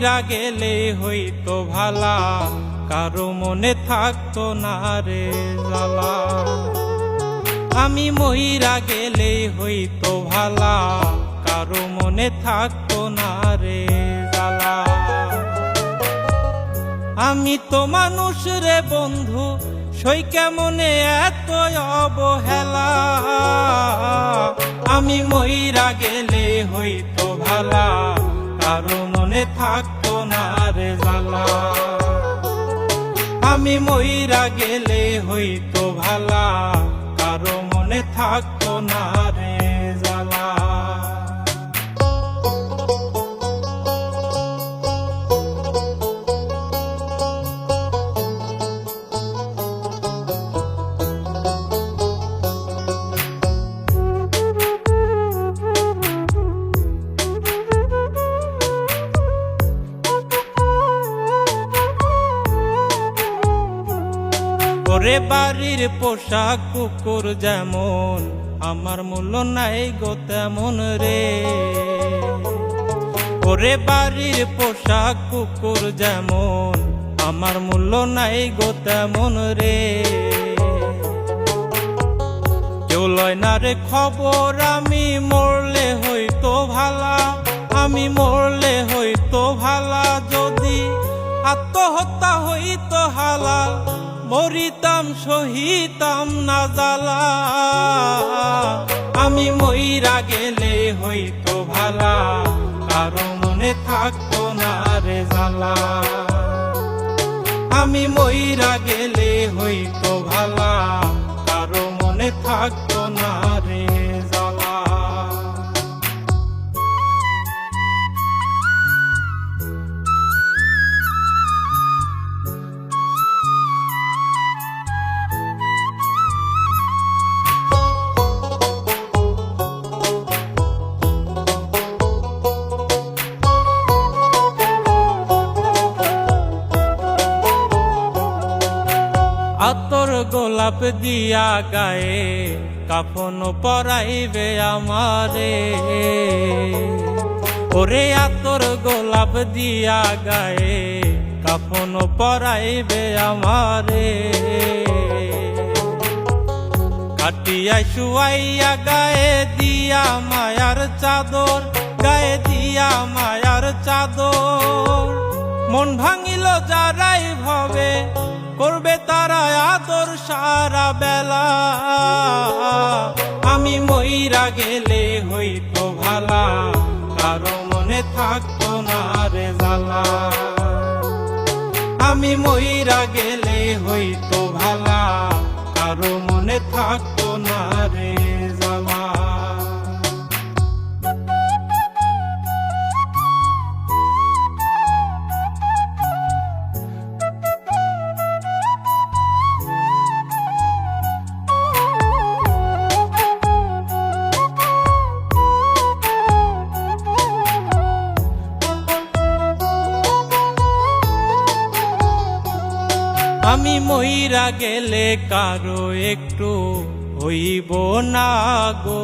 মইরা গেলে হইতো ভালা, কারো মনে থাকতো না রে জ্বালা। আমি মইরা গেলে হইতো ভালা, কারো মনে থাকতো না রে জ্বালা। আমি তো মানুষ রে বন্ধু, সই কেমনে এত অবহেলা। আমি মইরা গেলে হইতো ভালা, কারো মনে থাকতো না রে জ্বালা। আমি মইরা গেলে হইতো ভালা, কারো মনে থাকতো না রে জ্বালা। ওরে বাড়ির পোশাক কুকুর যেমন, আমার মূল্য নাই গো তেমন রে। ওরে বাড়ির পোশাক কুকুর যেমন, আমার মূল্য নাই গো তেমন রে। কেউ লয় না রে খবর, আমি মরলে হইতো ভালা। আমি মরলে হইতো ভালা, যদি আত্মহত্যা হইতো হালাল, মরিতাম সহিতাম না জ্বালা। আমি মইরা গেলে হইতো ভালা, কারো মনে থাকতো না রে জ্বালা। আমি মইরা গেলে হইতো ভালা, কারো মনে থাকতো না রে জ্বালা। আতর গোলাপ দিয়া গায়ে, কাফন পরাইবে আমারে। ওরে আতর গোলাপ দিয়া গায়ে, কাফন পরাইবে আমারে। কাটিয়া শুয়াইয়া গায়ে দিয়া মায়ার চাদর, গায়ে দিয়া মায়ার চাদর। মন ভাঙিল যারাই ভাবে, করবে তারা আদর সারা বেলা। আমি মইরা গেলে হইতো ভালা, কারো মনে থাকতো না রে জ্বালা। আমি মইরা গেলে হইতো ভালা, কারো মনে থাকতো না রে জ্বালা। আমি মইরা গেলে কারো একটু হইব না গো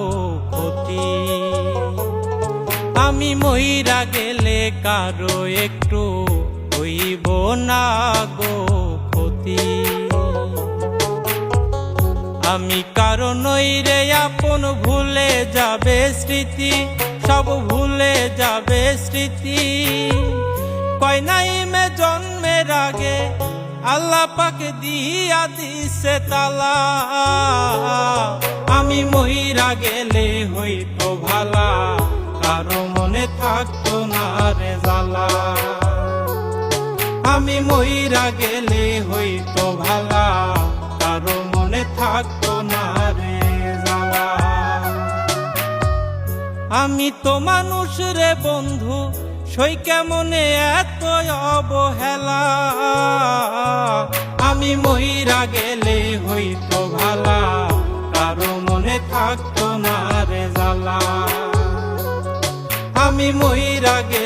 ক্ষতি। আমি মইরা গেলে কারো একটু হইব না গো ক্ষতি। আমি কারো নই রে আপন, ভুলে যাবে স্মৃতি, সব ভুলে যাবে স্মৃতি। কয় নাই মে জন্মের আগে, আল্লাহ পাক দিয়া দিছে তালা। আমি মইরা গেলে হইতো ভালা, কারো মনে থাকতো না রে জ্বালা। আমি মইরা গেলে হইতো ভালা, কারো মনে থাকতো না রে জ্বালা। আমি তো মানুষ রে বন্ধু, সই কেমনে এত অবহেলা। আমি মইরা গেলে হইতো ভালা, কারো মনে থাকতো না রে জ্বালা। আমি মইরা গেলে